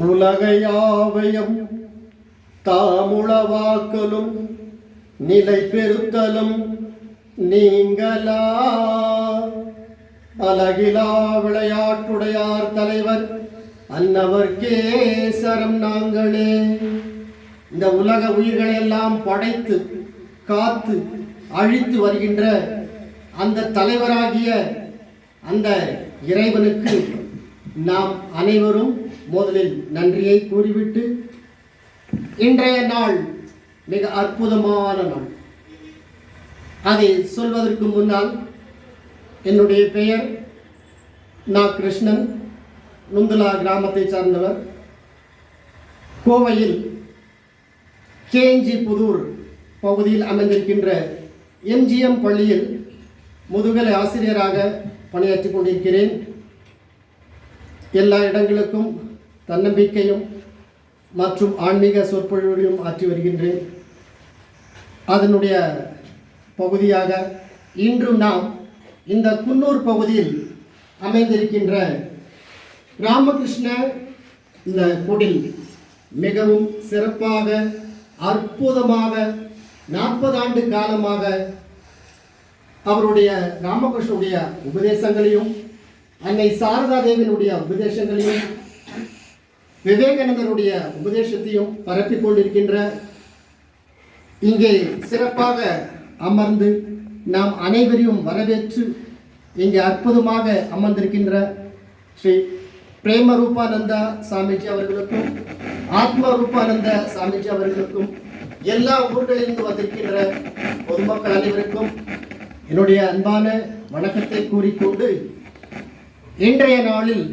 உலகையாவையும் தாமுளவாக்கலும் நிலை பெறுத்தலும் நீங்களா அழகிலா விளையாட்டுடையார் தலைவர் அன்னவர்க்கே சரம் நாங்களே. இந்த உலக உயிர்களை எல்லாம் படைத்து காத்து அழித்து வருகின்ற அந்த தலைவராகிய அந்த இறைவனுக்கு நாம் அனைவரும் முதலில் நன்றியை கூறிவிட்டு, இன்றைய நாள் மிக அற்புதமான நாள். அதை சொல்வதற்கு முன்னால் என்னுடைய பெயர் கிருஷ்ணன், நுந்துலா கிராமத்தை சார்ந்தவர். கோவையில் கேஞ்சி புதூர் பகுதியில் அமைந்திருக்கின்ற எம்ஜிஎம் பள்ளியில் முதுகலை ஆசிரியராக பணியாற்றி கொண்டிருக்கிறேன். எல்லா இடங்களுக்கும் தன்னம்பிக்கையும் மற்றும் ஆன்மீக சொற்பொழிவுகளையும் ஆற்றி வருகின்றேன். அதனுடைய பகுதியாக இன்று நாம் இந்த குன்னூர் பகுதியில் அமைந்திருக்கின்ற ராமகிருஷ்ண இந்த குடில் மிகவும் சிறப்பாக அற்புதமாக 40 ஆண்டு காலமாக அவருடைய ராமகிருஷ்ணனுடைய உபதேசங்களையும் அன்னை சாரதா தேவியினுடைய உபதேசங்களையும் விவேகானந்தருடைய உபதேசத்தையும் பரப்பிக் கொண்டிருக்கின்ற இங்கே சிறப்பாக அமர்ந்து நாம் அனைவரையும் வரவேற்று இங்கே அற்புதமாக அமர்ந்திருக்கின்ற ஸ்ரீ பிரேம ரூபானந்தா சாமிஜி அவர்களுக்கும் ஆத்ம ரூபானந்த சாமிஜி அவர்களுக்கும் எல்லா ஊர்களிலிருந்து வந்திருக்கின்ற பொதுமக்கள் அனைவருக்கும் என்னுடைய அன்பான வணக்கத்தை கூறிக்கொண்டு, இன்றைய நாளில்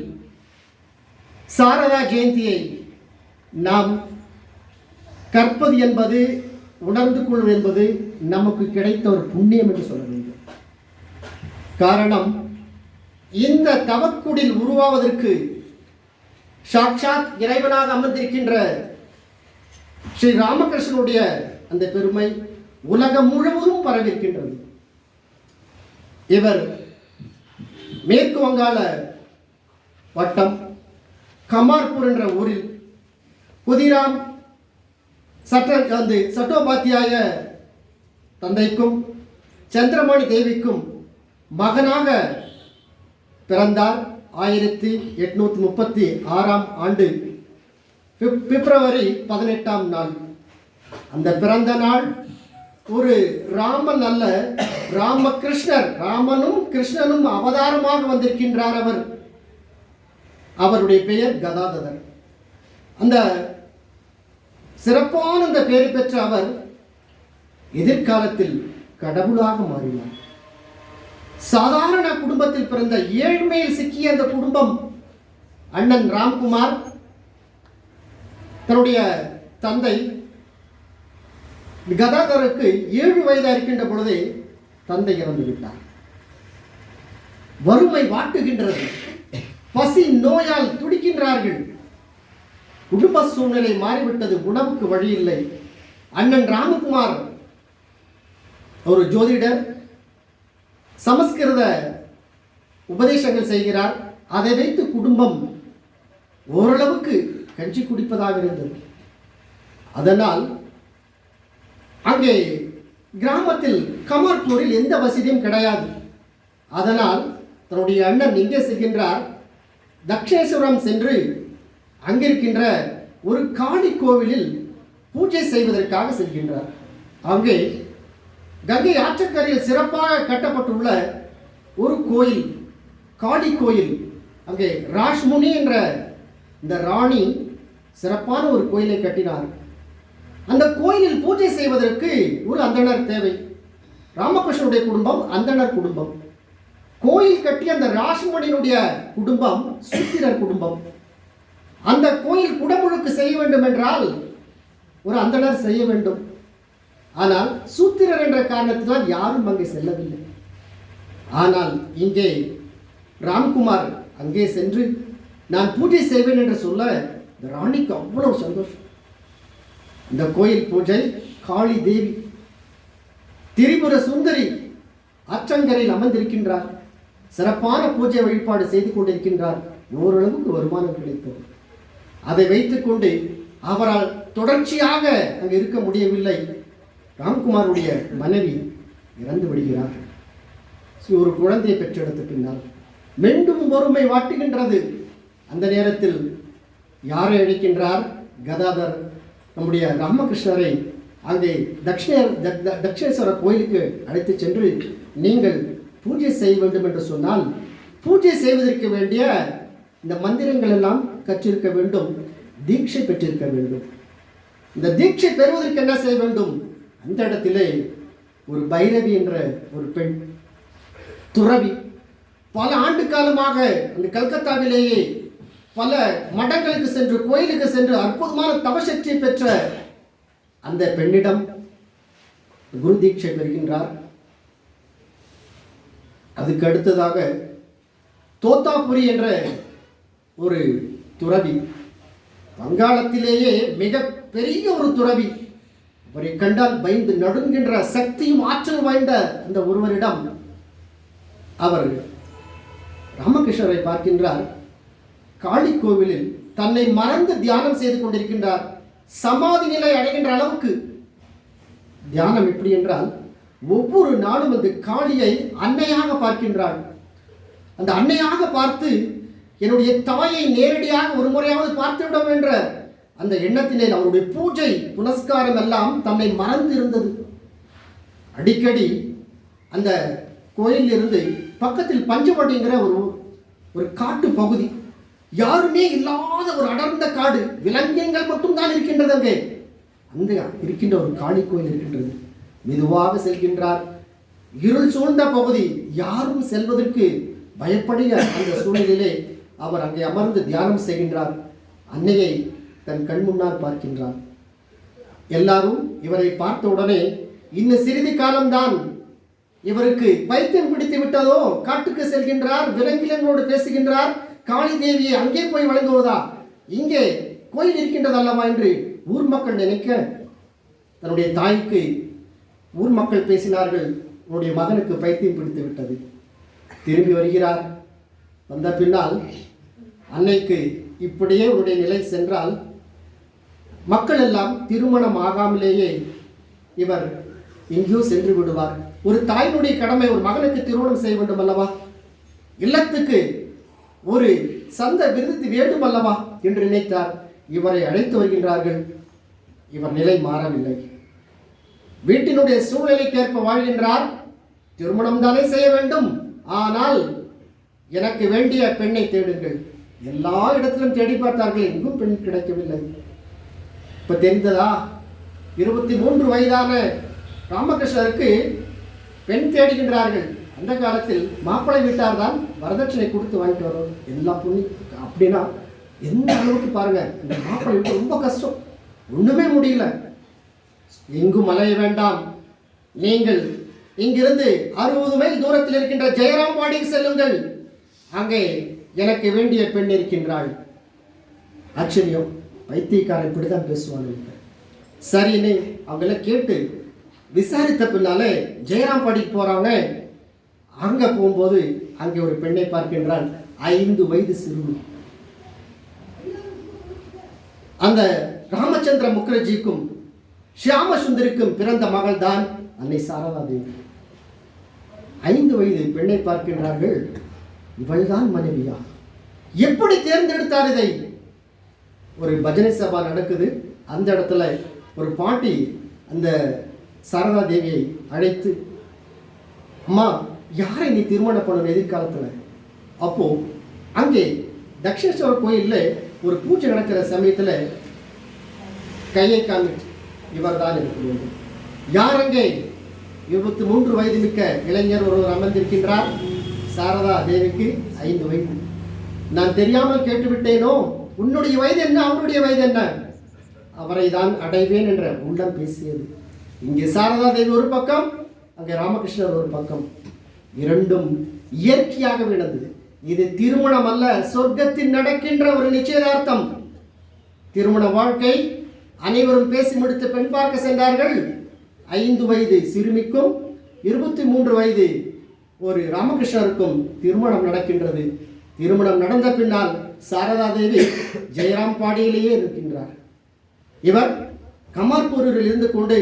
சாரதா ஜெயந்தியை நாம் கற்பது என்பது, உணர்ந்து கொள்வது என்பது நமக்கு கிடைத்த ஒரு புண்ணியம் என்று சொல்ல வேண்டும். காரணம், இந்த தவக்குடில் உருவாவதற்கு சாட்சாத் இறைவனாக அமர்ந்திருக்கின்ற ஸ்ரீ ராமகிருஷ்ணனுடைய அந்த பெருமை உலகம் முழுவதும் பரவிருக்கின்றது. இவர் மேற்கு வங்காள வட்டம் கமார்பூர் என்ற ஊரில் குதிராம் சட்டோபாத்தியாய தந்தைக்கும் சந்திரமணி தேவிக்கும் மகனாக பிறந்தார். 1836 ஆண்டு பிப்ரவரி 18ஆம் நாள். அந்த பிறந்த நாள் ஒரு ராமன் அல்ல, ராமகிருஷ்ணர், ராமனும் கிருஷ்ணனும் அவதாரமாக வந்திருக்கின்றார். அவருடைய பெயர் கதாதரர். அந்த சிறப்பான அந்த பெயர் பெற்ற அவர் எதிர்காலத்தில் கடவுளாக மாறினார். சாதாரண குடும்பத்தில் பிறந்த ஏழ்மையில் சிக்கிய அந்த குடும்பம், அண்ணன் ராம்குமார் தன்னுடைய தந்தை கதாதருக்கு 7 வயதாக இருக்கின்ற பொழுதே தந்தை இறந்து விட்டார். வறுமை வாட்டுகின்றது, பசி நோயால் துடிக்கின்றார்கள். குடும்ப சூழ்நிலை மாறிவிட்டது, உணவுக்கு வழி இல்லை. அண்ணன் ராமகுமார் ஒரு ஜோதிடர், சமஸ்கிருத உபதேசங்கள் செய்கிறார். அதை வைத்து குடும்பம் ஓரளவுக்கு கஞ்சி குடிப்பதாக இருந்தது. அதனால் அங்கே கிராமத்தில் கமார்பூரில் எந்த வசதியும் கிடையாது. அதனால் தன்னுடைய அண்ணன் எங்கே செல்கின்றார், தக்ஷேஸ்வரம் சென்று அங்கிருக்கின்ற ஒரு காளி கோவிலில் பூஜை செய்வதற்காக செல்கின்றார். அங்கே கங்கை ஆற்றக்கரையில் சிறப்பாக கட்டப்பட்டுள்ள ஒரு கோயில், காளி கோயில். அங்கே ராஷ்முனி என்ற இந்த ராணி சிறப்பான ஒரு கோயிலை கட்டினார். அந்த கோயிலில் பூஜை செய்வதற்கு ஒரு அந்தணர் தேவை. ராமகிருஷ்ணனுடைய குடும்பம் அந்தணர் குடும்பம். கோயில் கட்டிய அந்த ராஷ்முனியினுடைய குடும்பம் சூத்திரர் குடும்பம். அந்த கோயில் குடமுழுக்கு செய்ய வேண்டும் என்றால் ஒரு அந்தணர் செய்ய வேண்டும். ஆனால் சூத்திரர் என்ற காரணத்தினால் யாரும் அங்கே செல்லவில்லை. ஆனால் இங்கே ராம்குமார் அங்கே சென்று நான் பூஜை செய்வேன் என்று சொல்ல இந்த ராணிக்கு அவ்வளவு சந்தோஷம். இந்த கோயில் பூஜை காளி தேவி திரிபுர சுந்தரி ஆற்றங்கரையில் அமர்ந்திருக்கின்றார். சிறப்பான பூஜை வழிபாடு செய்து கொண்டிருக்கின்றார். ஓரளவுக்கு வருமானம் கிடைத்தது. அதை வைத்துக்கொண்டு அவரால் தொடர்ச்சியாக அங்கே இருக்க முடியவில்லை. ராம்குமாருடைய மனைவி இறந்து விடுகிறார். ஒரு குழந்தையை பெற்றெடுத்த பின்னால் மீண்டும் பொறுமை வாட்டுகின்றது. அந்த நேரத்தில் யாரை அழைக்கின்றார்? கதாதர் நம்முடைய ராமகிருஷ்ணரை அங்கே தட்சிணேஸ்வரர் கோயிலுக்கு அழைத்து சென்று நீங்கள் பூஜை செய்ய வேண்டும் என்று சொன்னால் பூஜை செய்வதற்கு வேண்டிய இந்த மந்திரங்கள் எல்லாம் கற்றிருக்க வேண்டும், தீட்சை பெற்றிருக்க வேண்டும். இந்த தீட்சை பெறுவதற்கு என்ன செய்ய வேண்டும்? அந்த இடத்திலே ஒரு பைரவி என்ற ஒரு பெண் துறவி பல ஆண்டு காலமாக அந்த கல்கத்தாவிலேயே பல மடங்களுக்கு சென்று கோயிலுக்கு சென்று அற்புதமான தவசக்தியை பெற்ற அந்த பெண்ணிடம் குரு தீட்சை பெறுகின்றார். அதுக்கு அடுத்ததாக தோத்தாபுரி என்ற ஒரு துறவி, வங்காளத்திலேயே மிக பெரிய ஒரு துறவி, அவரை கண்டால் பயந்து நடுங்கின்ற சக்தியும் ஆற்றல் வாய்ந்த அந்த ஒருவரிடம் அவர் ராமகிருஷ்ணரை பார்க்கின்றார். காளி கோவிலில் தன்னை மறந்து தியானம் செய்து கொண்டிருக்கின்றார். சமாதி நிலை அடைகின்ற அளவுக்கு தியானம். எப்படி என்றால் ஒவ்வொரு நாளும் அந்த காளியை அன்னையாக பார்க்கின்றாள். அந்த அன்னையாக பார்த்து என்னுடைய தாயை நேரடியாக ஒரு முறையாவது பார்த்துவிடும் என்ற அந்த எண்ணத்திலே அவருடைய பூஜை புனஸ்காரம் எல்லாம் தன்னை மறந்து இருந்தது. அடிக்கடி அந்த கோயிலில் இருந்து பக்கத்தில் பஞ்சவட்டிங்கிற ஒரு காட்டு பகுதி, யாருமே இல்லாத ஒரு அடர்ந்த காடு, விலங்கியங்கள் மட்டும்தான் இருக்கின்றது. அங்கே அந்த இருக்கின்ற ஒரு காளி கோயில் இருக்கின்றது. மெதுவாக செல்கின்றார். இருள் சூழ்ந்த பகுதி, யாரும் செல்வதற்கு பயப்படிய அந்த சூழ்நிலையிலே அவர் அங்கே அமர்ந்து தியானம் செய்கின்றார். அன்னையை தன் கண் முன்னால் பார்க்கின்றார். எல்லாரும் இவரை பார்த்த உடனே இன்னும் சிறிது காலம்தான் இவருக்கு பைத்தியம் பிடித்து விட்டதோ, காட்டுக்கு செல்கின்றார், விலங்கினங்களோடு பேசுகின்றார், காளி தேவியை அங்கே போய் வழங்குவதா, இங்கே கோயில் இருக்கின்றது அல்லவா என்று ஊர் மக்கள் நினைக்க தன்னுடைய தாய்க்கு ஊர் மக்கள் பேசினார்கள், உன்னுடைய மகனுக்கு பைத்தியம் பிடித்து விட்டது. திரும்பி வருகிறார். வந்த பின்னால் அன்னைக்கு இப்படியே உன்னுடைய நிலை சென்றால் மக்கள் எல்லாம் திருமணம் ஆகாமலேயே இவர் எங்கேயோ சென்று விடுவார். ஒரு தாயினுடைய கடமை ஒரு மகனுக்கு திருமணம் செய்ய வேண்டும் அல்லவா, இல்லத்துக்கு ஒரு சந்த விருது வேண்டும் அல்லவா என்று நினைத்தார். இவரை அழைத்து வருகின்றார்கள். இவர் நிலை மாறவில்லை. வீட்டினுடைய சூழ்நிலைக்கேற்ப வாழ்கின்றார். திருமணம் தானே செய்ய வேண்டும், ஆனால் எனக்கு வேண்டிய பெண்ணை தேடுங்கள். எல்லா இடத்திலும் தேடி பார்த்தார்கள், எங்கும் பெண் கிடைக்கவில்லை. இப்ப தெரிந்ததா, 23 வயதான ராமகிருஷ்ணருக்கு பெண் தேடுகின்றார்கள். அந்த காலத்தில் மாப்பிள்ளை வீட்டார் தான் வரதட்சணை கொடுத்து வாங்கிட்டு வரும். எல்லா புண்ணி அப்படின்னா எந்த அளவுக்கு பாருங்க, இந்த மாப்பிள்ளை வீட்டு ரொம்ப கஷ்டம், ஒண்ணுமே முடியல. எங்கும் அலைய வேண்டாம், நீங்கள் இங்கிருந்து 60 மைல் தூரத்தில் இருக்கின்ற ஜெயராம்பாடிக்கு செல்லுங்கள், அங்கே எனக்கு வேண்டிய பெண் இருக்கின்றாள். ஆச்சரியம், பைத்தியக்காரன் இப்படிதான் பேசுவாங்க. சரின்னு அவங்கள கேட்டு விசாரித்த பின்னாலே ஜெயராம்பாடிக்கு போறாங்க. அங்க போகும்போது அங்கே ஒரு பெண்ணை பார்க்கின்றான், 5 வயது சிறுமி. அந்த ராமச்சந்திர முகர்ஜிக்கும் ஷியாம சுந்தரிக்கும் பிறந்த மகள் தான் அன்னை சாரதா தேவி. 5 வயது பெண்ணை பார்க்கின்றார்கள். இவள்தான் மனைவியா? எப்படி தேர்ந்தெடுத்தார் இதை? ஒரு பஜனை சபா நடக்குது. அந்த இடத்துல ஒரு பாட்டி அந்த சாரதா தேவியை அழைத்து, அம்மா, யாரை நீ திருமணம் பண்ணணும் எதிர்காலத்தில்? அப்போ அங்கே தட்சிணேஸ்வரர் கோயிலில் ஒரு பூஜை நடக்கிற சமயத்தில் கையை காமிச்சு, இவர் தான் இருக்க வேண்டும். யார் அங்கே? 23 வயது மிக்க இளைஞர் ஒருவர் அமர்ந்திருக்கின்றார். சாரதா தேவிக்கு 5 வயது. நான் தெரியாமல் கேட்டுவிட்டேனோ, உன்னுடைய வயது என்ன, அவருடைய வயது என்ன? அவரை தான் அடைவேன் என்ற உள்ளம் பேசியது. இங்கே சாரதா தேவி ஒரு பக்கம், அங்கே ராமகிருஷ்ணர் ஒரு பக்கம். இரண்டும் இயற்கையாக நடந்தது. இது திருமணம் அல்ல, சொர்க்கத்தில் நடக்கின்ற ஒரு நிச்சயதார்த்தம். திருமண வாழ்க்கை. அனைவரும் பேசி முடித்து பெண் பார்க்க சென்றார்கள். 5 வயது சிறுமிக்கும் 23 வயது ஒரு ராமகிருஷ்ணருக்கும் திருமணம் நடக்கின்றது. திருமணம் நடந்த பின்னால் சாரதா தேவி ஜெயராம்பாடியிலேயே இருக்கின்றார். இவர் கமார்பூரில் இருந்து கொண்டு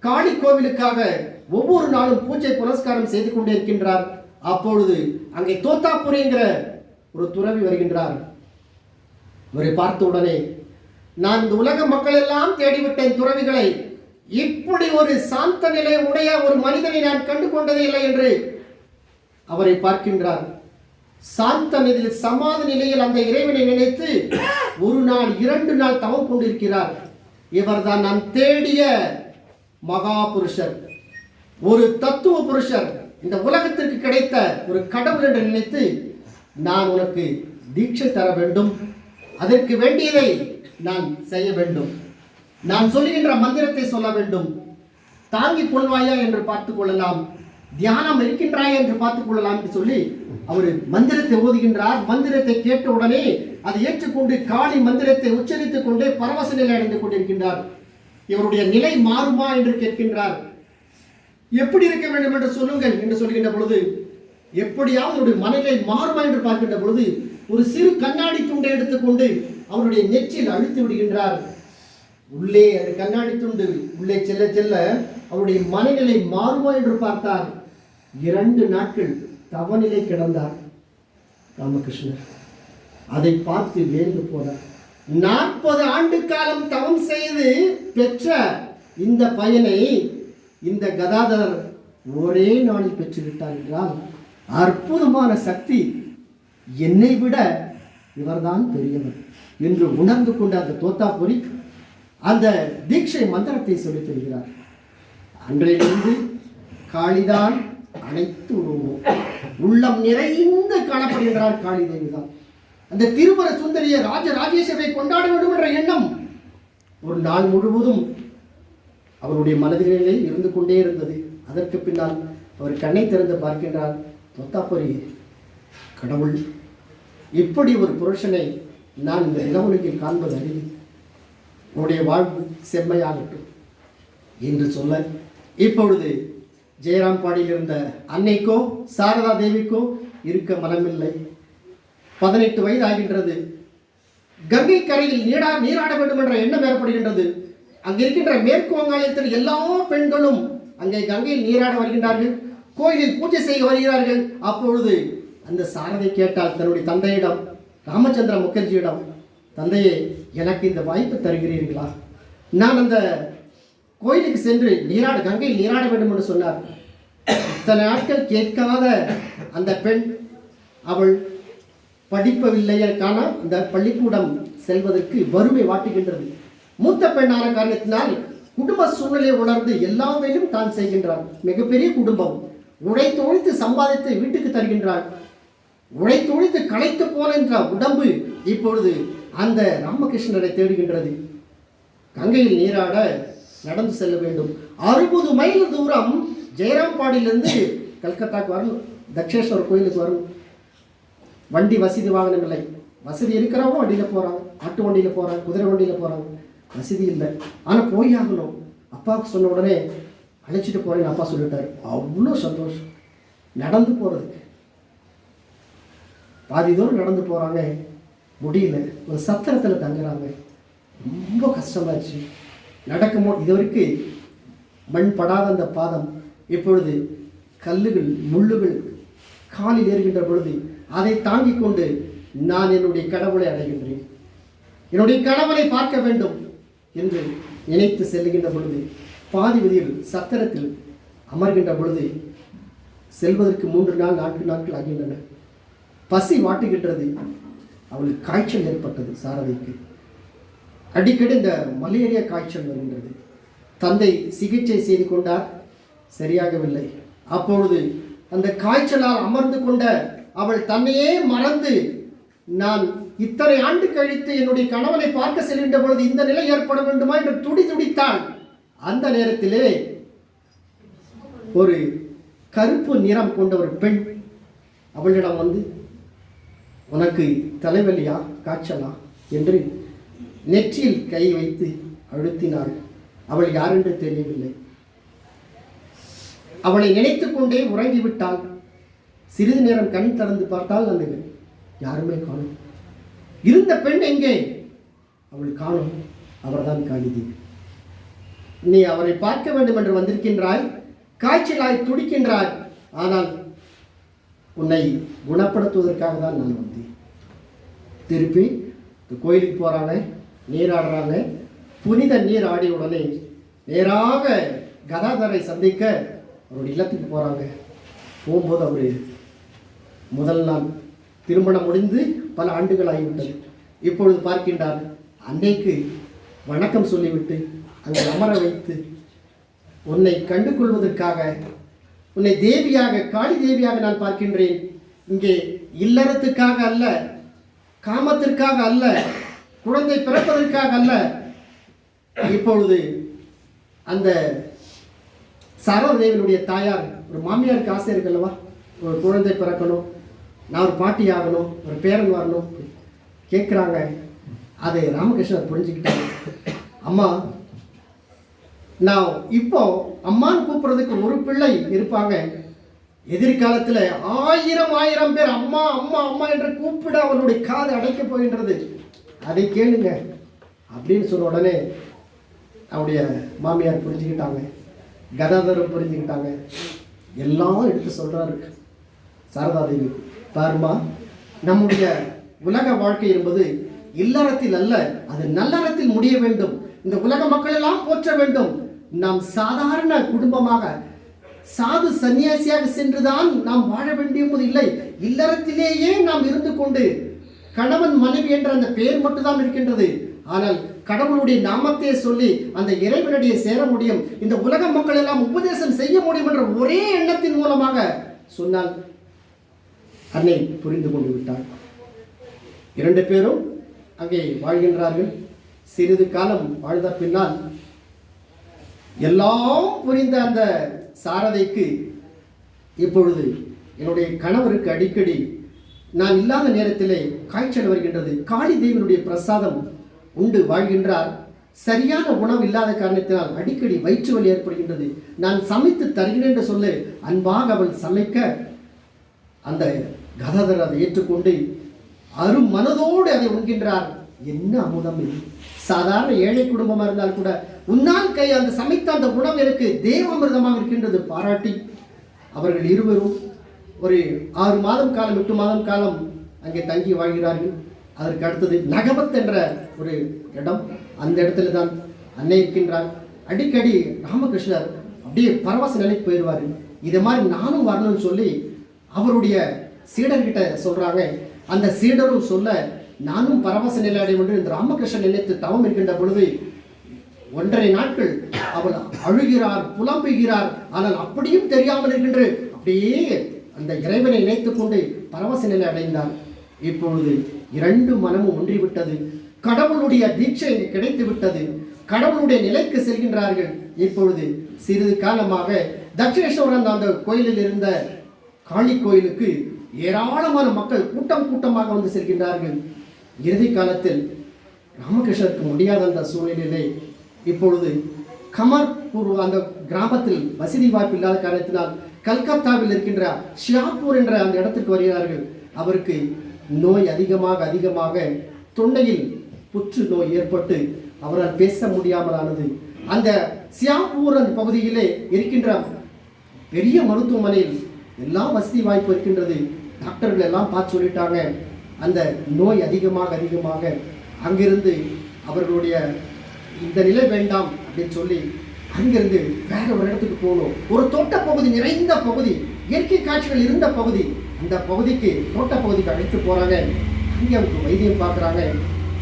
காளி கோவிலுக்காக ஒவ்வொரு நாளும் பூஜை புனஸ்காரம் செய்து கொண்டே இருக்கின்றார். அப்பொழுது அங்கே தோத்தாபுரிங்கிற ஒரு துறவி வருகின்றார். இவரை பார்த்த உடனே, நான் இந்த உலக மக்கள் எல்லாம் தேடிவிட்டேன் துறவிகளை, இப்படி ஒரு சாந்த நிலை உடைய ஒரு மனிதனை நான் கண்டு கொண்டதே இல்லை என்று அவரை பார்க்கின்றார். சாந்த நிலையில் சமாதி நிலையில் அந்த இறைவனை நினைத்து ஒரு நாள் 2 நாள் தவம் கொண்டிருக்கிறார். இவர்தான் நான் தேடிய மகா புருஷர், ஒரு தத்துவ புருஷர், இந்த உலகத்திற்கு கிடைத்த ஒரு கடவுள் என்று நினைத்து, நான் உனக்கு தீட்சை தர வேண்டும், அதற்கு வேண்டியதை நான் செய்ய வேண்டும், நான் சொல்லுகின்ற மந்திரத்தை சொல்ல வேண்டும், தாங்கிக் கொள்வாயா என்று பார்த்துக் கொள்ளலாம், தியானம் இருக்கின்றாயா என்று பார்த்துக் கொள்ளலாம் என்று சொல்லி அவர் மந்திரத்தை ஓதுகின்றார். மந்திரத்தை கேட்ட உடனே அதை ஏற்றுக்கொண்டு காளி மந்திரத்தை உச்சரித்துக் கொண்டே பரவச நிலை அடைந்து கொண்டிருக்கின்றார். இவருடைய நிலை மாறுமா என்று கேட்கின்றார். எப்படி இருக்க வேண்டும் என்று சொல்லுங்கள் என்று சொல்கின்ற பொழுது, எப்படியாவது அவருடைய மனநிலை மாறுமா என்று பார்க்கின்ற பொழுது ஒரு சிறு கண்ணாடி துண்டை எடுத்துக்கொண்டு அவருடைய நெற்றியில் அழுத்தி விடுகின்றார். உள்ளே அந்த கண்ணாடி துண்டு உள்ளே செல்ல செல்ல அவருடைய மனநிலை மாறுமா என்று பார்த்தார். 2 நாட்கள் தவநிலை கிடந்தார் ராமகிருஷ்ணர். அதை பார்த்து வேந்து போனார். 40 ஆண்டு காலம் தவம் செய்து பெற்ற இந்த பையனை இந்த கதாதரர் ஒரே நாளில் பெற்றுவிட்டார் என்றால் அற்புதமான சக்தி, என்னை விட இவர்தான் பெரியவர் என்று உணர்ந்து கொண்ட அந்த தோத்தாபுரி அந்த தீட்சை மந்திரத்தை சொல்லித் தருகிறார். அன்றையிலிருந்து காளிதான் அனைத்து உருவமும் உள்ளம் நிறைந்து காணப்படுகிறார். காளி தேவிதான் அந்த திருமண சுந்தரிய ராஜராஜேஸ்வரை கொண்டாட வேண்டும் என்ற எண்ணம் ஒரு நாள் முழுவதும் அவருடைய மனதிலே இருந்து கொண்டே இருந்தது. அதற்கு பின்னால் அவர் கண்ணை திறந்து பார்க்கின்றார். தோத்தாபுரி, கடவுள், இப்படி ஒரு புருஷனை நான் இந்த நிலவுலகில் காண்பது அறிவு, உன்னுடைய வாழ்வு செம்மையாகட்டும் என்று சொல்ல, இப்பொழுது ஜெயராம்பாடியில் இருந்த அன்னைக்கோ சாரதா தேவிக்கோ இருக்க மனமில்லை. 18 வயது ஆகின்றது. கங்கை கரையில் நீராட வேண்டும் என்ற எண்ணம் ஏற்படுகின்றது. அங்கே இருக்கின்ற மேற்கு வங்காளத்தில் எல்லா பெண்களும் அங்கே கங்கையில் நீராட வருகின்றார்கள், கோயிலில் பூஜை செய்ய வருகிறார்கள். அப்பொழுது அந்த சாரதை கேட்டால் தன்னுடைய தந்தையிடம், ராமச்சந்திர முகர்ஜியிடம், தந்தையே, எனக்கு இந்த வாய்ப்பு தருகிறீர்களா? நான் அந்த கோயிலுக்கு சென்று கங்கையில் நீராட வேண்டும் என்று சொன்னார். இத்தனை நாட்கள் கேட்காத அந்த பெண், அவள் படிப்பவில்லையற்கான அந்த பள்ளிக்கூடம் செல்வதற்கு வறுமை வாட்டுகின்றது. மூத்த பெண்ணான காரணத்தினால் குடும்ப சூழ்நிலையை உணர்ந்து எல்லாவேலும் தான் செய்கின்றாள். மிகப்பெரிய குடும்பம், உழைத்து சம்பாதித்து வீட்டுக்கு தருகின்றாள். உழைத்து களைத்து போன உடம்பு இப்பொழுது அந்த ராமகிருஷ்ணரை தேடுகின்றது. கங்கையில் நீராட நடந்து செல்ல வேண்டும். 60 மைல் தூரம் ஜெயராம்பாடியிலிருந்து கல்கத்தாக்கு வரணும், தக்ஷேஸ்வரர் கோயிலுக்கு வரணும். வண்டி வசதி வாகனம் இல்லை. வசதி இருக்கிறவங்க வண்டியில் போகிறாங்க, ஆட்டு வண்டியில் போகிறாங்க, குதிரை வண்டியில் போகிறாங்க. வசதி இல்லை, ஆனால் போய் ஆகணும். அப்பாவுக்கு சொன்ன உடனே அழைச்சிட்டு போகிறேன்னு அப்பா சொல்லிட்டாரு. அவ்வளோ சந்தோஷம். நடந்து போகிறதுக்கு பாதி தூரம் நடந்து போகிறாங்க, முடியல. ஒரு சத்திரத்தில் தங்குறாங்க. ரொம்ப கஷ்டமாச்சு. நடக்கும்போது இதுவரைக்கும் மண் படாத அந்த பாதம் இப்பொழுது கல்லுகள் முள்ளுகள் காலில் ஏறுகின்ற பொழுது அதை தாங்கிக் கொண்டு நான் என்னுடைய கடவுளை அடைகின்றேன், என்னுடைய கடவுளை பார்க்க வேண்டும் என்று நினைத்து செல்லுகின்ற பொழுது பாதி வழியில் சத்திரத்தில் அமர்கின்ற பொழுது செல்வதற்கு 3 நாள் 4 நாட்கள் ஆகின்றன. பசி வாட்டுகின்றது. அவளுக்கு காய்ச்சல் ஏற்பட்டது. சாரதிக்கு அடிக்கடி இந்த மலேரியா காய்ச்சல் வருகின்றது. தந்தை சிகிச்சை செய்து கொண்டார், சரியாகவில்லை. அப்பொழுது அந்த காய்ச்சலால் அமர்ந்து கொண்ட அவள் தன்னையே மறந்து, நான் இத்தனை ஆண்டு கழித்து என்னுடைய கணவனை பார்க்க செல்கின்ற பொழுது இந்த நிலை ஏற்பட வேண்டுமா என்று துடித்தாள். அந்த நேரத்திலே ஒரு கருப்பு நிறம் கொண்ட ஒரு பெண் அவளிடம் வந்து, உனக்கு தலைவலியா காய்ச்சலா என்று நெற்றியில் கை வைத்து அழுத்தினாள். அவள் யாரென்று தெரியவில்லை. அவளை நினைத்து கொண்டே உறங்கிவிட்டாள். சிறிது நேரம் கண் திறந்து பார்த்தால் அந்த யாருமே காணும். இருந்த பெண் எங்கே? அவள் காணும். அவர்தான் காளிதேவி. நீ அவரை பார்க்க வேண்டும் என்று வந்திருக்கின்றாய், காய்ச்சலாய் துடிக்கின்றாய். ஆனால் உன்னை குணப்படுத்துவதற்காக தான் நான் வந்தேன். திருப்பி கோயிலுக்கு போகிறாங்க, நீராடுறாங்க. புனித நீர் ஆடிய உடனே நேராக கதாதரை சந்திக்க அவருடைய இல்லத்துக்கு போகிறாங்க. போகும்போது அவர் முதல் நாள் திருமணம் முடிந்து பல ஆண்டுகள் ஆகிவிட்டது. இப்பொழுது பார்க்கின்றார். அன்னைக்கு வணக்கம் சொல்லிவிட்டு அங்கே அமர வைத்து உன்னை கண்டு கொள்வதற்காக, உன்னை தேவியாக, காளி தேவியாக நான் பார்க்கின்றேன். இங்கே இல்லறத்துக்காக அல்ல, காமத்திற்காக அல்ல, குழந்தை பிறப்பதற்காக அல்ல. இப்பொழுது அந்த சாரதேவினுடைய தாயார், ஒரு மாமியாருக்கு ஆசை இருக்குல்லவா, ஒரு குழந்தை பிறக்கணும், நான் ஒரு பாட்டி ஆகணும், ஒரு பேரன் வரணும் கேட்குறாங்க. அதை ராமகிருஷ்ணர் புரிஞ்சுக்கிட்டாங்க. அம்மா, நான் இப்போ அம்மான்னு கூப்பிட்றதுக்கு ஒரு பிள்ளை இருப்பாங்க, எதிர்காலத்தில் ஆயிரம் பேர் அம்மா அம்மா அம்மா என்று கூப்பிட அவளுடைய காது அடைக்க போகின்றது, அதை கேளுங்க அப்படின்னு சொன்ன உடனே அவருடைய மாமியார் புரிஞ்சுக்கிட்டாங்க, கதாதரம் புரிஞ்சுக்கிட்டாங்க. எல்லாம் எடுத்து சொல்கிறாரு சாரதாதேவி. பாருமா, நம்முடைய உலக வாழ்க்கை என்பது இல்லறத்தில் அல்ல, அது நல்லறத்தில் முடிய வேண்டும். இந்த உலக மக்கள் எல்லாம் போற்ற வேண்டும். நாம் சாதாரண குடும்பமாக, சாது சன்னியாசியாக சென்றுதான் நாம் வாழ வேண்டியது இல்லை. இல்லறத்திலேயே நாம் இருந்து கொண்டு கணவன் மனைவி என்ற அந்த பெயர் மட்டும்தான் இருக்கின்றது. ஆனால் கடவுளுடைய நாமத்தை சொல்லி அந்த இறைவனுடைய சேர முடியும், இந்த உலக மக்கள் எல்லாம் உபதேசம் செய்ய முடியும் என்ற ஒரே எண்ணத்தின் மூலமாக சொன்னால் அன்னை புரிந்து கொண்டு விட்டார். 2 பேரும் அங்கே வாழ்கின்றார்கள். சிறிது காலம் வாழ்ந்த பின்னால் எல்லாம் புரிந்த அந்த சாரதைக்கு இப்பொழுது என்னுடைய கணவருக்கு அடிக்கடி நான் இல்லாத நேரத்திலே காய்ச்சல் வருகின்றது, காளி தேவியினுடைய பிரசாதம் உண்டு வாழ்கின்றார், சரியான உணவு இல்லாத காரணத்தினால் அடிக்கடி வயிற்று வலி ஏற்படுகின்றது, நான் சமைத்து தருகிறேன் என்று சொல்லி அன்பாக அவள் சமைக்க அந்த கதாதரர் அதை ஏற்றுக்கொண்டு அரும் மனதோடு அதை உண்கின்றார். என்ன அமுதம் இது! சாதாரண ஏழை குடும்பமாக இருந்தால் கூட உன்னால் கை அந்த சமைத்த அந்த உணவு எனக்கு தேவாமிர்தமாக இருக்கின்றது பாராட்டி அவர்கள் இருவரும் ஒரு 6 மாதம் காலம் 8 மாதம் காலம் அங்கே தங்கி வாழ்கிறார்கள். அதற்கு அடுத்தது நகபத் என்ற ஒரு இடம், அந்த இடத்துல தான் அன்னை இருக்கின்றார். அடிக்கடி ராமகிருஷ்ணர் அப்படியே பரவச நிலைக்கு போயிடுவார். இதை மாதிரி நானும் வரணும்னு சொல்லி அவருடைய சீடர்கிட்ட சொல்கிறாங்க. அந்த சீடரும் சொல்ல நானும் பரவச நிலை அடைய வேண்டும் என்று ராமகிருஷ்ணன் நினைத்து தவம் இருக்கின்ற பொழுது 1.5 நாட்கள் அவள் அழுகிறார், புலம்புகிறார். ஆனால் அப்படியும் தெரியாமல் இருக்கின்ற அப்படியே அந்த இறைவனை நினைத்து கொண்டு பரவச நிலை அடைந்தார். இப்பொழுது 2 மனமும் ஒன்றிவிட்டது. கடவுளுடைய தீட்சை கிடைத்து விட்டது. கடவுளுடைய நிலைக்கு செல்கின்றார்கள். இப்பொழுது சிறிது காலமாக தட்சிணேஸ்வரன் அந்த கோயிலில் இருந்த காளி கோயிலுக்கு ஏராளமான மக்கள் கூட்டம் கூட்டமாக வந்து செல்கின்றார்கள். இறுதி காலத்தில் ராமகிருஷ்ணருக்கு முடியாத அந்த சூழ்நிலையிலே இப்பொழுது கமர்பூர் அந்த கிராமத்தில் வசதி வாய்ப்பு இல்லாத காரணத்தினால் கல்கத்தாவில் இருக்கின்ற ஷியாப்பூர் என்ற அந்த இடத்துக்கு வருகிறார்கள். அவருக்கு நோய் அதிகமாக தொண்டையில் புற்று நோய் ஏற்பட்டு அவரால் பேச முடியாமலானது. அந்த ஷியாப்பூர் அந்த பகுதியிலே இருக்கின்ற பெரிய மருத்துவமனையில் எல்லா வசதி வாய்ப்பு இருக்கின்றது. டாக்டர்கள் எல்லாம் பார்த்து சொல்லிட்டாங்க, அந்த நோய் அதிகமாக அங்கிருந்து அவர்களுடைய இந்த நிலை வேண்டாம் அப்படின்னு சொல்லி அங்கிருந்து வேற ஒரு இடத்துக்கு போகணும். ஒரு தோட்ட பகுதி நிறைந்த பகுதி, இயற்கை காட்சிகள் இருந்த பகுதி, அந்த பகுதிக்கு தோட்ட பகுதிக்கு அழைத்து போகிறாங்க. அங்கே அவருக்கு வைத்தியம் பார்க்குறாங்க.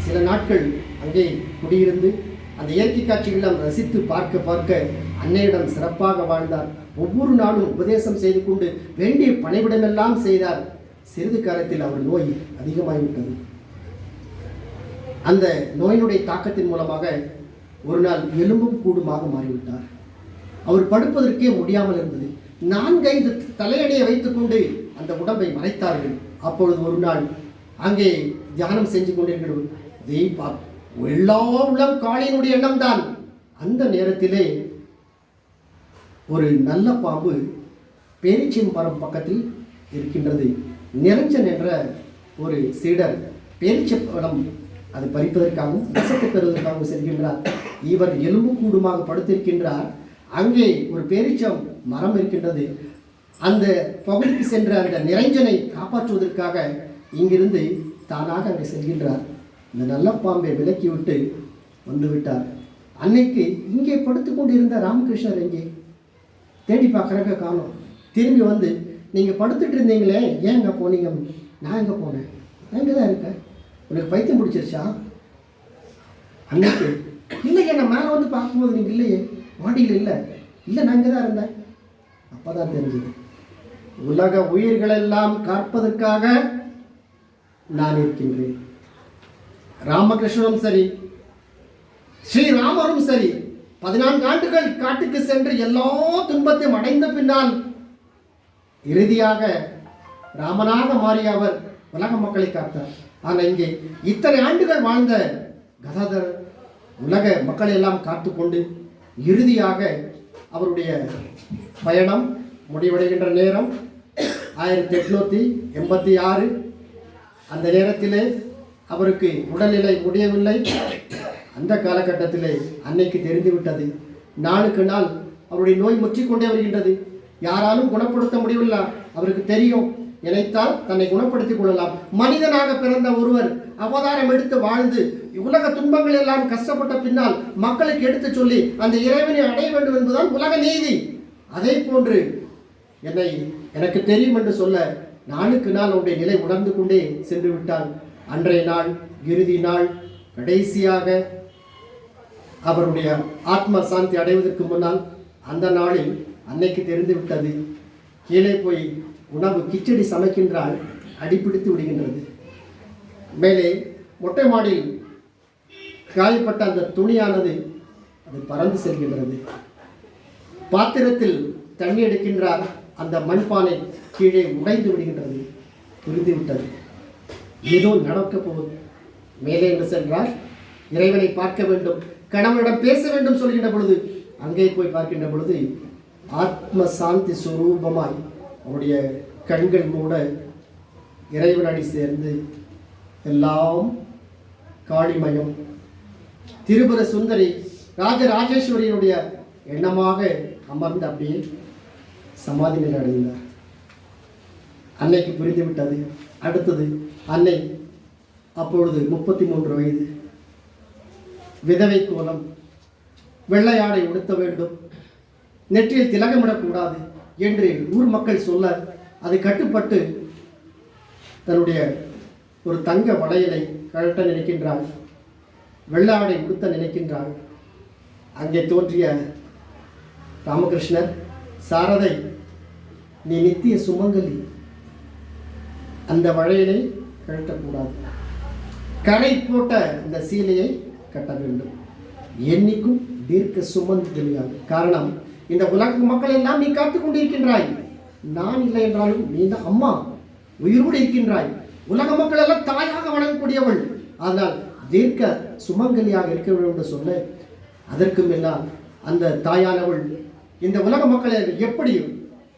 சில நாட்கள் அங்கே குடியிருந்து அந்த இயற்கை காட்சிகளை ரசித்து பார்க்க அன்னையிடம் சிறப்பாக வாழ்ந்தார். ஒவ்வொரு நாளும் உபதேசம் செய்து கொண்டு வேண்டிய பணிவிடமெல்லாம் செய்தார். சிறிது காலத்தில் அவர் நோய் அதிகமாகிவிட்டது. அந்த நோயினுடைய தாக்கத்தின் மூலமாக ஒரு நாள் எலும்பும் கூடுமாக மாறிவிட்டார். அவர் படுப்பதற்கே முடியாமல் இருந்தது. 4-5 தலையணையை வைத்துக்கொண்டு அந்த உடம்பை மறைத்தார்கள். அப்பொழுது ஒரு நாள் அங்கே தியானம் செஞ்சு கொண்டிருக்கிறது. தீபா எல்லா உளம் காளியினுடைய எண்ணம் தான். அந்த நேரத்திலே ஒரு நல்ல பாம்பு பேரிச்சம்பரம் பக்கத்தில் இருக்கின்றது. நிரஞ்சன் என்ற ஒரு சீடர் பேரிச்சப்பழம் அது பறிப்பதற்காகவும் ரசத்தை பெறுவதற்காகவும் செல்கின்றார். இவர் எலும்பு கூடுமாக படுத்திருக்கின்றார். அங்கே ஒரு பேரிச்சம் மரம் இருக்கின்றது. அந்த பகுதிக்கு சென்ற அந்த நிரஞ்சனை காப்பாற்றுவதற்காக இங்கிருந்து தானாக அங்கே செல்கின்றார். இந்த நல்ல பாம்பை விலக்கிவிட்டு வந்துவிட்டார். அன்னைக்கு இங்கே படுத்து கொண்டிருந்த ராமகிருஷ்ணர் எங்கே தேடி பார்க்குறாங்க, காணோம். திரும்பி வந்து நீங்கள் படுத்துட்டு இருந்தீங்களே, ஏன் எங்கே போனீங்க? நான் எங்கே போனேன்? நான் இங்கே தான் இருக்கேன். உனக்கு பைத்தியம் பிடிச்சிருச்சா? அன்னைக்கு இல்லையே, நான் மேலே வந்து பார்க்கும்போது நீங்கள் இல்லையே, மாடியில் இல்லை. இல்லை, நான் இங்கே தான் இருந்தேன். அப்போ தான் தெரிஞ்சது, உலக உயிர்களெல்லாம் காப்பதற்காக நான் இருக்கின்றேன். ராமகிருஷ்ணனும் சரி, ஸ்ரீராமரும் சரி, 14 ஆண்டுகள் காட்டுக்கு சென்று எல்லா துன்பத்தையும் அடைந்த பின்னால் இறுதியாக ராமனாக மாறிய அவர் உலக மக்களை காத்தார். ஆனால் இங்கே இத்தனை ஆண்டுகள் வாழ்ந்த கதாதர் உலக மக்களை எல்லாம் காத்து கொண்டு இறுதியாக அவருடைய பயணம் முடிவடைகின்ற நேரம் 1886. அந்த நேரத்திலே அவருக்கு உடல்நிலை முடியவில்லை. அந்த காலகட்டத்திலே அன்னைக்கு தெரிந்துவிட்டது, நாளுக்கு நாள் அவருடைய நோய் முற்றிக்கொண்டே வருகின்றது. யாராலும் குணப்படுத்த முடியவில்லை. அவருக்கு தெரியும், நினைத்தால் தன்னை குணப்படுத்திக் கொள்ளலாம். மனிதனாக பிறந்த ஒருவர் அவதாரம் எடுத்து வாழ்ந்து உலக துன்பங்கள் எல்லாம் கஷ்டப்பட்ட பின்னால் மக்களுக்கு எடுத்து சொல்லி அந்த இறைவனை அடைய வேண்டும் என்பதுதான் உலக நீதி. அதே போன்று எனக்கு தெரியும் என்று சொல்ல நாளுக்கு நாள் அவருடைய நிலை உணர்ந்து கொண்டே சென்று விட்டால் அன்றைய நாள் இறுதி நாள், கடைசியாக அவருடைய ஆத்ம சாந்தி அடைவதற்கு முன்னால் அந்த நாளில் அன்னைக்கு தெரிந்து விட்டது. கீழே போய் உணவு கிச்சடி சமைக்கின்றால் அடிப்பிடித்து விடுகின்றது. மேலே மொட்டை மாடியில் காயப்பட்ட அந்த துணியானது அது பறந்து செல்கின்றது. பாத்திரத்தில் தண்ணி எடுக்கின்றார், அந்த மண்பானை கீழே உடைந்து விடுகின்றது. புரிந்து விட்டது, ஏதோ நடக்கப் போகுது. மேலே என்று சென்றார், இறைவனை பார்க்க வேண்டும், கணவனிடம் பேச வேண்டும் சொல்கின்ற பொழுது அங்கே போய் பார்க்கின்ற பொழுது ஆத்ம சாந்தி சுரூபமாய் அவருடைய கண்கள் மூட இறைவனடி சேர்ந்து எல்லாம் காளிமயம். திரிபுர சுந்தரி ராஜராஜேஸ்வரியினுடைய எண்ணமாக அமர்ந்து அப்படியே சமாதி நிலை அடைந்தார். அன்னைக்கு புரிந்துவிட்டது. அடுத்தது அன்னை அப்பொழுது 33 வயது, விதவை கோலம், வெள்ளையாடை உடுத்த வேண்டும், நெற்றியில் திலகமிடக்கூடாது என்று ஊர் மக்கள் சொல்ல அது கட்டுப்பட்டு தன்னுடைய ஒரு தங்க வளையலை கழட்ட நினைக்கின்றாள், வெள்ளாடை உடுத்த நினைக்கின்றாள். அங்கே தோன்றிய ராமகிருஷ்ணர், சாரதை நீ நித்திய சுமங்கலி, அந்த வளையலை கழட்டக்கூடாது, கரை போட்ட இந்த சீலையை கட்ட வேண்டும், என்னைக்கும் தீர்க்க சுமங்கலியாக. காரணம், இந்த உலக மக்கள் எல்லாம் நீ காத்துக் கொண்டிருக்கின்றாய், நான் இல்லை என்றாலும் நீ தான் அம்மா உயிரோடு இருக்கின்றாய். உலக மக்கள் எல்லாம் தாயாக வணங்கக்கூடியவள், ஆனால் தீர்க்க சுமங்கலியாக இருக்க வேண்டும் என்று சொல்ல, அதற்கு மேலால் அந்த தாயானவள் இந்த உலக மக்களை எப்படி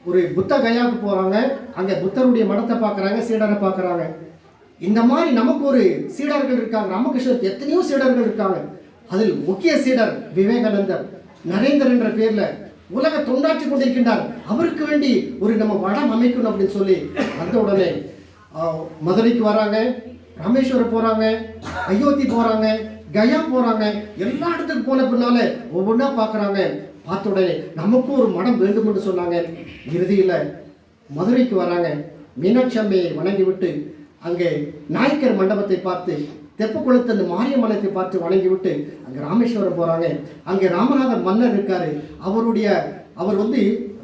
ஒரு புத்த கயாவுக்கு போகிறாங்க, அங்கே புத்தருடைய மடத்தை பார்க்குறாங்க, சீடரை பார்க்குறாங்க. இந்த மாதிரி நமக்கு ஒரு சீடர்கள் இருக்காங்க. ராமகிருஷ்ணருக்கு எத்தனையோ சீடர்கள் இருக்காங்க. அதில் முக்கிய சீடர் விவேகானந்தர், நரேந்தர் என்ற பேரில் உலக தொண்டாற்றி கொண்டிருக்கின்றார். அவருக்கு வேண்டி ஒரு நம்ம வடம் அமைக்கணும் அப்படின்னு சொல்லி அந்த உடனே மதுரைக்கு வராங்க, ராமேஸ்வரம் போகிறாங்க, அயோத்தி போகிறாங்க, கயா போகிறாங்க. எல்லா இடத்துக்கு போன பின்னால ஒவ்வொன்றா பார்க்குறாங்க. பார்த்த உடனே நமக்கும் ஒரு மடம் வேண்டும் என்று சொன்னாங்க. இறுதியில் மதுரைக்கு வராங்க, மீனாட்சி அம்மையை வணங்கிவிட்டு அங்கே நாயக்கர் மண்டபத்தை பார்த்து, தெப்பக்குளத்து அந்த மாரியம்மனத்தை பார்த்து வணங்கிவிட்டு அங்கே ராமேஸ்வரம் போகிறாங்க. அங்கே ராமநாதர் மன்னர் இருக்கார். அவர்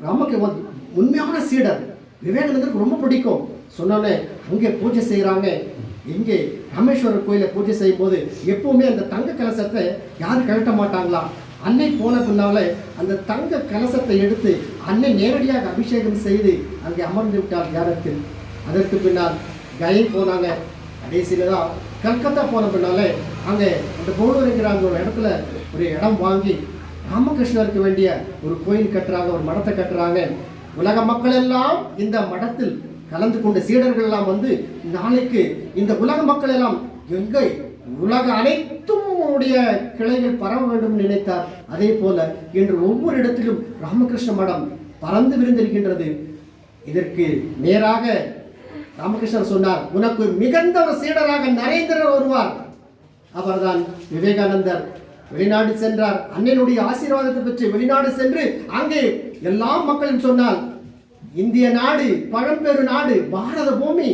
ராமக்கு உண்மையான சீடர், விவேகானந்தருக்கு ரொம்ப பிடிக்கும். சொன்னோன்னே அங்கே பூஜை செய்கிறாங்க. இங்கே ராமேஸ்வரர் கோயிலை பூஜை செய்யும் போது எப்பவுமே அந்த தங்க கலசத்தை யாரும் கழட்ட மாட்டாங்களாம். அன்னை போன பின்னால அந்த தங்க கலசத்தை எடுத்து அன்னை நேரடியாக அபிஷேகம் செய்து அங்கே அமர்ந்து விட்டார் தியானத்தில். அதற்கு பின்னால் கயை போனாங்க. கடைசியில் தான் கல்கத்தா போன பின்னால அங்கே அந்த போலூருங்கிற அந்த ஒரு இடத்துல ஒரு இடம் வாங்கி ராமகிருஷ்ணருக்கு வேண்டிய ஒரு கோயில் கட்டுறாங்க, ஒரு மடத்தை கட்டுறாங்க. உலக மக்கள் எல்லாம் இந்த மடத்தில் கலந்து கொண்ட சீடர்கள் எல்லாம் வந்து நாளைக்கு இந்த உலக மக்கள் எல்லாம் எங்கே உலக அனைத்தும் உடைய கிளைகள் பரவ வேண்டும் நினைத்தார். அதே போல இன்று ஒவ்வொரு இடத்திலும் ராமகிருஷ்ண மடம் பறந்து விரிந்திருக்கின்றது. இதற்கு நேராக ராமகிருஷ்ணர் சொன்னார், உனக்கு மிகுந்த ஒரு சீடராக நரேந்திரர் வருவார். அவர்தான் விவேகானந்தர். வெளிநாடு சென்றார். அன்னையினுடைய ஆசீர்வாதத்தை பெற்று வெளிநாடு சென்று அங்கே எல்லா மக்களும் சொன்னால், இந்திய நாடு பழம்பெரு நாடு, பாரத பூமி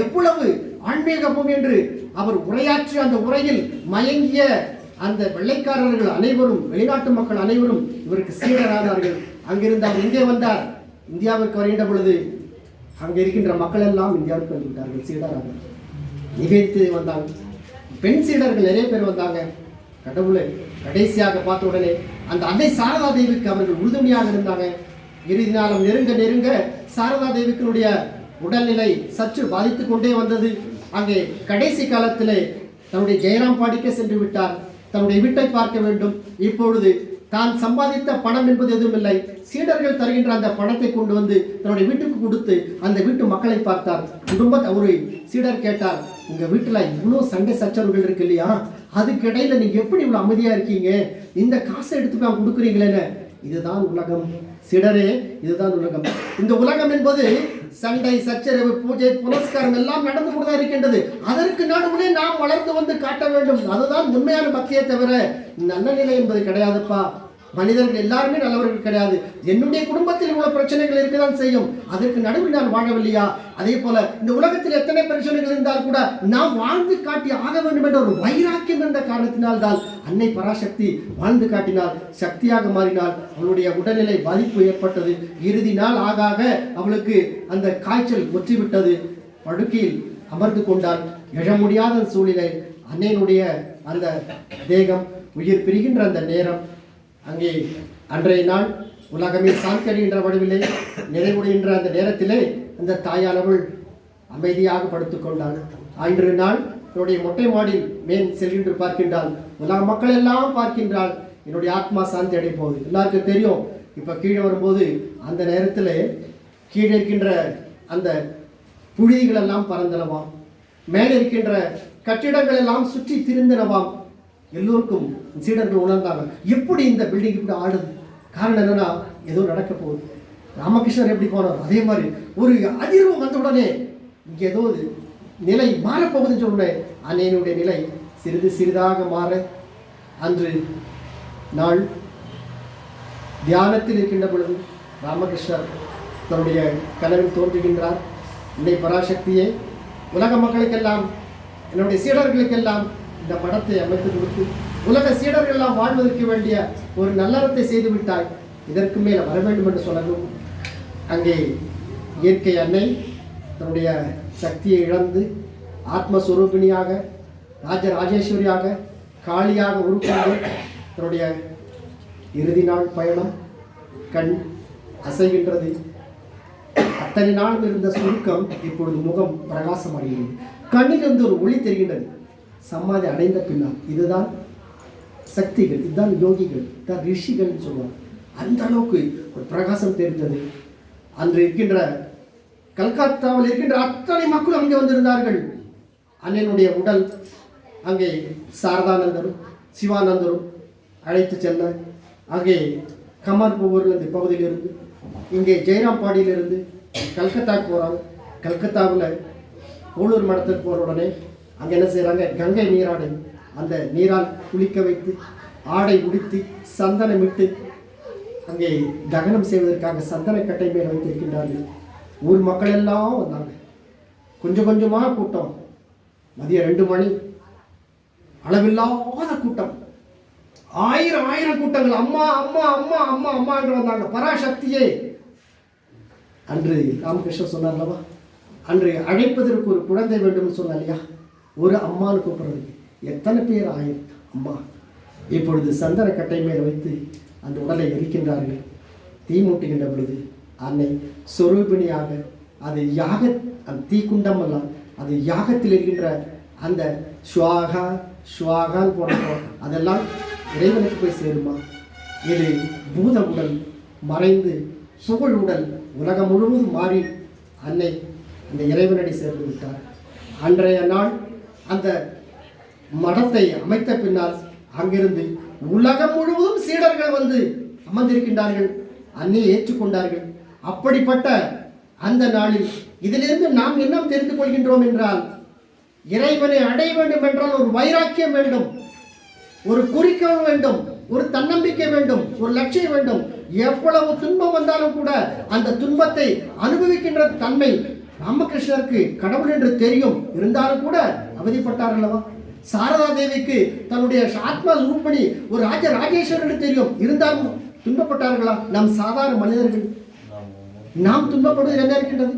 எவ்வளவு ஆன்மீக பூமி என்று அவர் உரையாற்றிய அந்த உரையில் மயங்கிய அந்த வெள்ளைக்காரர்கள் அனைவரும், வெளிநாட்டு மக்கள் அனைவரும் இவருக்கு சீடரானார்கள். அங்கிருந்து அவர் இங்கே வந்தார். இந்தியாவுக்கு வருகின்ற பொழுது அங்கே இருக்கின்ற மக்கள் எல்லாம் இந்தியாவுக்கு வந்துவிட்டார்கள், சீடராக நிகழ்த்து வந்தாங்க. பெண் சீடர்கள் நிறைய பேர் வந்தாங்க. கடவுளை கடைசியாக பார்த்த உடனே அந்த அன்னை சாரதா தேவிக்கு அவர்கள் உறுதுணையாக இருந்தாங்க. இறுதி நாளம் நெருங்க நெருங்க சாரதா தேவிக்கினுடைய உடல்நிலை சற்று பாதித்து கொண்டே வந்தது. அங்கே கடைசி காலத்திலே தன்னுடைய ஜெயராம் பாடிக்க சென்று விட்டார். தன்னுடைய வீட்டை பார்க்க வேண்டும். இப்பொழுது தான் சம்பாதித்த பணம் என்பது எதுவும் இல்லை. சீடர்கள் தருகின்ற அந்த பணத்தை கொண்டு வந்து தன்னுடைய வீட்டுக்கு கொடுத்து அந்த வீட்டு மக்களை பார்த்தார். ஒரு சீடர் கேட்டார், உங்க வீட்டுல இவ்வளவு சண்டை சச்சரவுகள் இருக்கு இல்லையா, அதுக்கு இடையில நீங்க எப்படி இவ்வளவு அமைதியா இருக்கீங்க, இந்த காசை எடுத்து போய் கொடுக்குறீங்களே. இதுதான் உலகம் சீடரே, இதுதான் உலகம். இந்த உலகம் என்பது சண்டை சச்சரவு பூஜை புனஸ்காரம் எல்லாம் நடந்து கொண்டுதான் இருக்கின்றது. அதற்கு நடுவுலே நாம் வளர்ந்து வந்து காட்ட வேண்டும். அதுதான் உண்மையான பக்தியை தவிர நல்ல நிலை என்பது கிடையாதுப்பா. மனிதர்கள் எல்லாருமே நல்லவர்கள் கிடையாது. என்னுடைய குடும்பத்தில் இவ்வளவு பிரச்சனைகள் இருக்கதான் செய்யும். அதற்கு நடுவில் நான் வாழவில்லையா? அதே போல இந்த உலகத்தில் எத்தனை பிரச்சனைகள் இருந்தால் கூட நாம் வாழ்ந்து காட்டி ஆக வேண்டும் என்ற ஒரு வைராக்கியம் என்ற காரணத்தினால் தான் அன்னை பராசக்தி வாழ்ந்து காட்டினாள், சக்தியாக மாறினாள். அவளுடைய உடல்நிலை பாதிப்பு ஏற்பட்டது. இறுதி நாள் ஆக ஆக அவளுக்கு அந்த காய்ச்சல் முற்றிவிட்டது. படுக்கையில் அமர்ந்து கொண்டால் எழ முடியாத சூழ்நிலை. அன்னையினுடைய அந்த தேகம் உயிர் பிரிகின்ற அந்த நேரம், அங்கே அன்றைய நாள் உலகமே சாந்தி அடைகின்ற வடிவிலே நிறைவுடைகின்ற அந்த நேரத்திலே அந்த தாயானவள் அமைதியாக படுத்துக்கொண்டாள். அன்றைய நாள் என்னுடைய மொட்டை மாடியில் மேல் செல்கின்ற பார்க்கின்றாள். உலக மக்கள் எல்லாம் பார்க்கின்றாள். என்னுடைய ஆத்மா சாந்தி அடைய போகுது. எல்லாருக்கும் தெரியும். இப்போ கீழே வரும்போது அந்த நேரத்தில் கீழே இருக்கின்ற அந்த புழுதிகள் எல்லாம் பறந்தனவாம். மேலே இருக்கின்ற கட்டிடங்கள் எல்லாம் சுற்றி திரிந்தனவாம். எல்லோருக்கும் சீடர்கள் உணர்ந்தாங்க, எப்படி இந்த பில்டிங் இப்படி ஆடுது. காரணம் என்னன்னா, ஏதோ நடக்க போகுது. ராமகிருஷ்ணர் எப்படி போனார், அதே மாதிரி ஒரு அதிர்வு வந்த உடனே இங்கே ஏதோ நிலை மாறப்போகுதுன்னு சொன்ன அன்னையினுடைய நிலை சிறிது சிறிதாக மாற அன்று நாள் தியானத்தில் இருக்கின்ற பொழுது ராமகிருஷ்ணர் தன்னுடைய கனவில் தோன்றுகின்றார். இன்னை பராசக்தியே, உலக மக்களுக்கெல்லாம், என்னுடைய சீடர்களுக்கெல்லாம் இந்த மடத்தை அமைத்து கொடுத்து உலக சீடர்கள் எல்லாம் வாழ்வதற்கு வேண்டிய ஒரு நல்லறத்தை செய்து விட்டாய். இதற்கு மேல வர வேண்டும் என்று சொல்லவும் அங்கே இயற்கை அன்னை தன்னுடைய சக்தியை இழந்து ஆத்மஸ்வரூபிணியாக, ராஜராஜேஸ்வரியாக, காளியாக உருவாக தன்னுடைய இறுதி நாள் பயணம் கண் அசைகின்றது. அத்தனை நாளும் இருந்த சுருக்கம் இப்பொழுது முகம் பிரகாசமாகிறது. கண்ணிலிருந்து ஒரு ஒளி தெரிகின்றது. சமாதி அடைந்த பின்னால் இதுதான் சக்திகள், இதுதான் யோகிகள், இதுதான் ரிஷிகள் சொல்லுவாங்க. அந்த அளவுக்கு ஒரு பிரகாசம் தெரிந்தது. அன்று இருக்கின்ற கல்கத்தாவில் இருக்கின்ற அத்தனை மக்கள் அங்கே வந்திருந்தார்கள். அண்ணனுடைய உடல் அங்கே சாரதானந்தரும் சிவானந்தரும் அழைத்து செல்ல அங்கே கமார்பூரில் இந்த பகுதியிலிருந்து இங்கே ஜெயராம்பாடியிலிருந்து கல்கத்தாவுக்கு போகிறாங்க. கல்கத்தாவில் கோளூர் மடத்துக்கு போகிற உடனே அங்கே என்ன செய்கிறாங்க, கங்கை நீராடை, அந்த நீரால் குளிக்க வைத்து ஆடை உடுத்தி சந்தனமிட்டு அங்கே தகனம் செய்வதற்காக சந்தன கட்டை மேல் வைத்திருக்கின்றார்கள். ஊர் மக்கள் எல்லாம் வந்தாங்க. கொஞ்சம் கொஞ்சமாக கூட்டம். மதியம் 2 மணி அளவில்லாத கூட்டம், ஆயிரம் கூட்டங்கள். அம்மா அம்மா அம்மா அம்மா அம்மா என்று வந்தாங்க. பராசக்தியே, அன்று ராமகிருஷ்ணன் சொன்னார் அல்லவா, அன்று அழைப்பதற்கு ஒரு குழந்தை வேண்டும் சொன்ன இல்லையா, ஒரு அம்மான்னு கூப்பிடுறதுக்கு எத்தனை பேர் அம்மா. இப்பொழுது சந்தன கட்டை மேல் வைத்து அந்த உடலை எரிக்கின்றார்கள். தீ மூட்டுகின்ற பொழுது அன்னை சொரூபிணியாக, அது யாக, அந்த தீக்குண்டம் எல்லாம் அது யாகத்தில் இருக்கின்ற அந்த ஸ்வாகா ஸ்வாகான்னு போனப்போ அதெல்லாம் இறைவனுக்கு போய் சேருமா? இது பூத உடல் மறைந்து புகழ் உடல் உலகம் முழுவதும் மாறி அன்னை இந்த இறைவனடி சேர்ந்து விட்டார். அன்றைய நாள் அந்த மடத்தை அமைத்த பின்னால் அங்கிருந்து உலகம் முழுவதும் சீடர்கள் வந்து அமர்ந்திருக்கின்றார்கள், அன்னையை ஏற்றுக்கொண்டார்கள். அப்படிப்பட்ட அந்த நாளில் இதிலிருந்து நாம் என்ன தெரிந்து கொள்கின்றோம் என்றால், இறைவனை அடைய வேண்டும் என்றால் ஒரு வைராக்கியம் வேண்டும், ஒரு குறிக்கோள் வேண்டும், ஒரு தன்னம்பிக்கை வேண்டும், ஒரு லட்சியம் வேண்டும். எவ்வளவு துன்பம் வந்தாலும் கூட அந்த துன்பத்தை அனுபவிக்கின்ற தன்மை ராமகிருஷ்ணருக்கு கடவுள் என்று தெரியும், இருந்தாலும் கூட அவதிப்பட்டார் அல்லவா? சாரதா தேவிக்கு தன்னுடைய ஆத்மா ரூபணி ஒரு ராஜேஸ்வரர் என்று தெரியும், இருந்தாலும் துன்பப்பட்டார்களா? நாம் சாதாரண மனிதர்கள், நாம் துன்பப்படுவது என்ன இருக்கின்றது?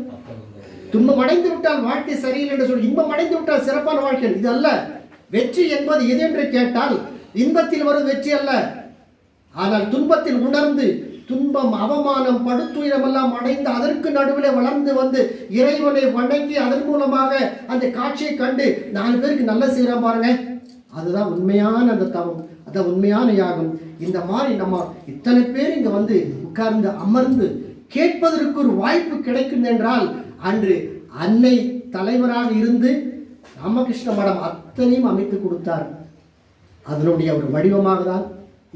துன்பம் அடைந்து விட்டால் வாழ்க்கை சரியில்லை என்று சொல்லி இன்பம் அடைந்து விட்டால் சிறப்பான வாழ்க்கை. இது அல்ல. வெற்றி என்பது எது என்று கேட்டால் இன்பத்தில் வரும் வெற்றி அல்ல, ஆனால் துன்பத்தில் உணர்ந்து துன்பம் அவமானம் படுத்துயிரம் எல்லாம் அடைந்து அதற்கு நடுவில் வளர்ந்து வந்து இறைவனை வணங்கி அதன் மூலமாக அந்த காட்சியை கண்டு 4 பேருக்கு நல்ல செய்யறோம் பாருங்க, அதுதான் உண்மையான அந்த தவம், அதான் உண்மையான யாகம். இந்த மாதிரி நம்ம இத்தனை பேர் இங்க வந்து உட்கார்ந்து அமர்ந்து கேட்பதற்கு ஒரு வாய்ப்பு கிடைக்கும் என்றால் அன்று அன்னை தலைவராக இருந்து ராமகிருஷ்ண மடம் அத்தனையும் அமைத்து கொடுத்தார். அதனுடைய ஒரு வடிவமாக தான்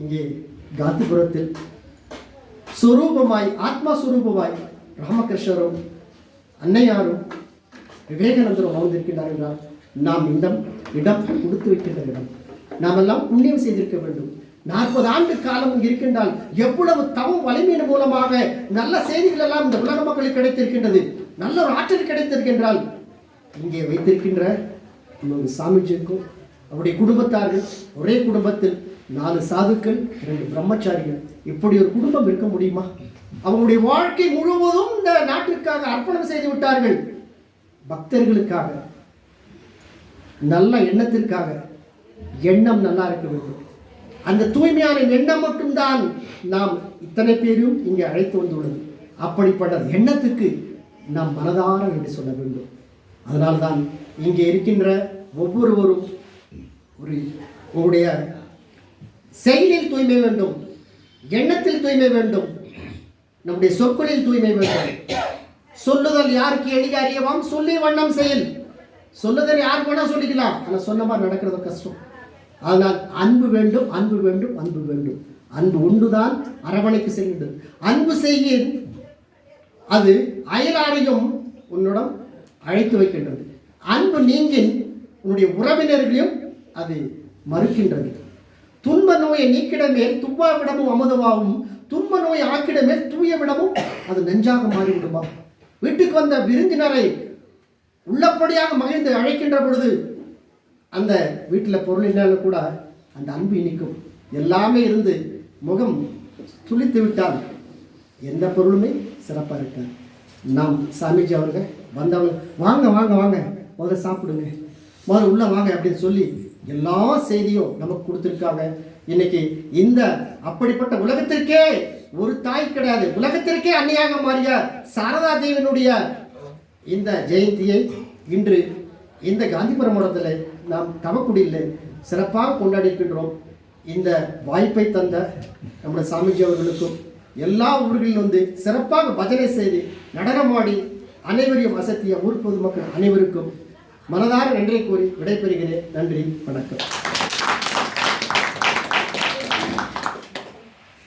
இங்கே காந்திபுரத்தில் சுரூபமாய் ஆத்மஸ்வரூபமாய் ராமகிருஷ்ணரும் அன்னையாரும் விவேகானந்தரும் அமர்ந்திருக்கின்றார் என்றால் நாம் இந்த இடம் கொடுத்து வைக்கின்ற இடம். நாம் எல்லாம் புண்ணியம் செய்திருக்க வேண்டும். 40 ஆண்டு காலம் இருக்கின்றால் எவ்வளவு தவம் வலிமையின் மூலமாக நல்ல செய்திகள் எல்லாம் இந்த உலக மக்களுக்கு கிடைத்திருக்கின்றது, நல்ல ஒரு ஆற்றல் கிடைத்திருக்கின்றால் இங்கே வைத்திருக்கின்ற சாமிஜிக்கும் அவருடைய குடும்பத்தார்கள், ஒரே குடும்பத்தில் 4 சாதுக்கள் 2 பிரம்மச்சாரிகள், இப்படி ஒரு குடும்பம் இருக்க முடியுமா? அவங்களுடைய வாழ்க்கை முழுவதும் இந்த நாட்டிற்காக அர்ப்பணம் செய்து விட்டார்கள். பக்தர்களுக்காக, நல்ல எண்ணத்திற்காக. எண்ணம் நல்லா இருக்க வேண்டும். அந்த தூய்மையான எண்ணம் மட்டும்தான் நாம் இத்தனை பேரும் இங்கே அழைத்து வந்துள்ளது. அப்படிப்பட்ட எண்ணத்துக்கு நாம் மனதார என்று சொல்ல வேண்டும். அதனால்தான் இங்கே இருக்கின்ற ஒவ்வொருவரும் ஒரு உங்களுடைய செயலில் தூய்மை வேண்டும், எண்ணத்தில் தூய்மை வேண்டும், நம்முடைய சொற்களில் தூய்மை வேண்டும். சொல்லுதல் யாருக்கு எளிய அறியவாம், சொல்லி வண்ணம் செயல். சொல்லுதல் யாருக்கு வேணா சொல்லிக்கலாம், ஆனால் சொன்ன மாதிரி நடக்கிறது கஷ்டம். அதனால் அன்பு வேண்டும், அன்பு வேண்டும், அன்பு வேண்டும். அன்பு உண்டுதான் அரவணைக்கு செல்கின்றது. அன்பு செய்ய அது அயலாரையும் உன்னிடம் அழைத்து வைக்கின்றது. அன்பு நீங்கின் உன்னுடைய உறவினர்களையும் அது மறுக்கின்றது. துன்ப நோயை நீக்கிட மேல் துவ்வா விடமும் அமுதமாகவும், துன்ப நோயை ஆக்கிட மேல் தூய விடமும் அது நெஞ்சாக மாறிவிடுமா? வீட்டுக்கு வந்த விருந்தினரை உள்ளபடியாக மகிழ்ந்து அழைக்கின்ற பொழுது அந்த வீட்டில் பொருள் இல்லாலும் கூட அந்த அன்பு இனிக்கும். எல்லாமே இருந்து முகம் துளித்து விட்டால் எந்த பொருளுமே சிறப்பாக இருக்காது. நாம் சாமிஜி அவர்கள் வந்தவங்க வாங்க வாங்க வாங்க முதல்ல சாப்பிடுங்க, முதல்ல உள்ள வாங்க அப்படின்னு சொல்லி எல்லா செய்தியும் நமக்கு கொடுத்துருக்காங்க. இன்னைக்கு இந்த அப்படிப்பட்ட உலகத்திற்கே ஒரு தாய் கிடையாது, உலகத்திற்கே அன்னையாக மாறிய சாரதா தேவியினுடைய இந்த ஜெயந்தியை இன்று இந்த காந்திபுரம் மடத்தில் நாம் தவக்குடியில் சிறப்பாக கொண்டாடியிருக்கின்றோம். இந்த வாய்ப்பை தந்த நம்முடைய சாமிஜி அவர்களுக்கும் எல்லா ஊர்களிலும் வந்து சிறப்பாக பஜனை செய்து நடனமாடி அனைவரையும் வசதிய ஊர் பொதுமக்கள் அனைவருக்கும் மனதார நன்றி கூறி விடைபெறுகிறேன். நன்றி, வணக்கம்.